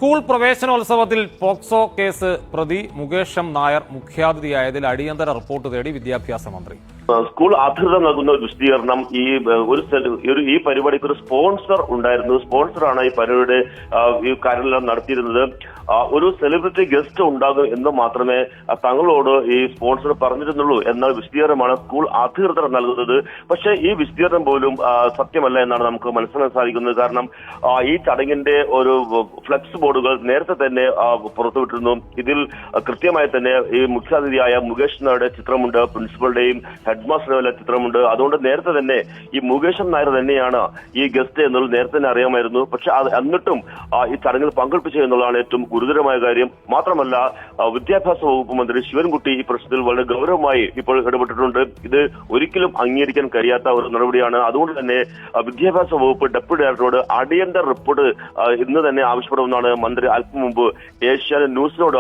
School പ്രവേശനോത്സവത്തിൽ POCSO case പ്രതി Mukesh M Nair മുഖ്യാതിഥിയായതിൽ അടിയന്തര report തേടി വിദ്യാഭ്യാസ മന്ത്രി. സ്കൂൾ അധികൃതർ നൽകുന്ന വിശദീകരണം ഈ പരിപാടിക്ക് ഒരു സ്പോൺസർ ഉണ്ടായിരുന്നു. സ്പോൺസറാണ് ഈ പരിപാടിയുടെ ഈ കാര്യമെല്ലാം നടത്തിയിരുന്നത്. ഒരു സെലിബ്രിറ്റി ഗസ്റ്റ് ഉണ്ടാകും എന്ന് മാത്രമേ തങ്ങളോട് ഈ സ്പോൺസർ പറഞ്ഞിരുന്നുള്ളൂ എന്ന വിശദീകരണമാണ് സ്കൂൾ അധികൃതർ നൽകുന്നത്. പക്ഷേ ഈ വിശദീകരണം പോലും സത്യമല്ല എന്നാണ് നമുക്ക് മനസ്സിലാക്കാൻ സാധിക്കുന്നത്. കാരണം ഈ ചടങ്ങിന്റെ ഒരു ഫ്ലെക്സ് ബോർഡുകൾ നേരത്തെ തന്നെ പുറത്തുവിട്ടിരുന്നു. ഇതിൽ കൃത്യമായി തന്നെ ഈ മുഖ്യാതിഥിയായ മുകേഷ് നായരുടെ ചിത്രമുണ്ട്, പ്രിൻസിപ്പളുടെയും ഹെഡ്മാസ്റ്ററുടെ ചിത്രമുണ്ട്. അതുകൊണ്ട് നേരത്തെ തന്നെ ഈ മുകേഷ് നായർ തന്നെയാണ് ഈ ഗസ്റ്റ് എന്നുള്ളത് നേരത്തെ തന്നെ അറിയാമായിരുന്നു. പക്ഷെ എന്നിട്ടും ഈ ചടങ്ങിൽ പങ്കെടുപ്പിച്ചു എന്നുള്ളതാണ് ഏറ്റവും ഗുരുതരമായ കാര്യം. മാത്രമല്ല, വിദ്യാഭ്യാസ വകുപ്പ് മന്ത്രി ശിവൻകുട്ടി ഈ പ്രശ്നത്തിൽ വളരെ ഗൗരവമായി ഇപ്പോൾ ഇടപെട്ടിട്ടുണ്ട്. ഇത് ഒരിക്കലും അംഗീകരിക്കാൻ കഴിയാത്ത ഒരു നടപടിയാണ്. അതുകൊണ്ട് തന്നെ വിദ്യാഭ്യാസ വകുപ്പ് ഡെപ്യൂട്ടി ഡയറക്ടറോട് അടിയന്തര റിപ്പോർട്ട് ഇന്ന് തന്നെ ആവശ്യപ്പെടുമെന്നാണ് മന്ത്രി അല്പം മുമ്പ് ഏഷ്യാനെറ്റ് ന്യൂസിനോട്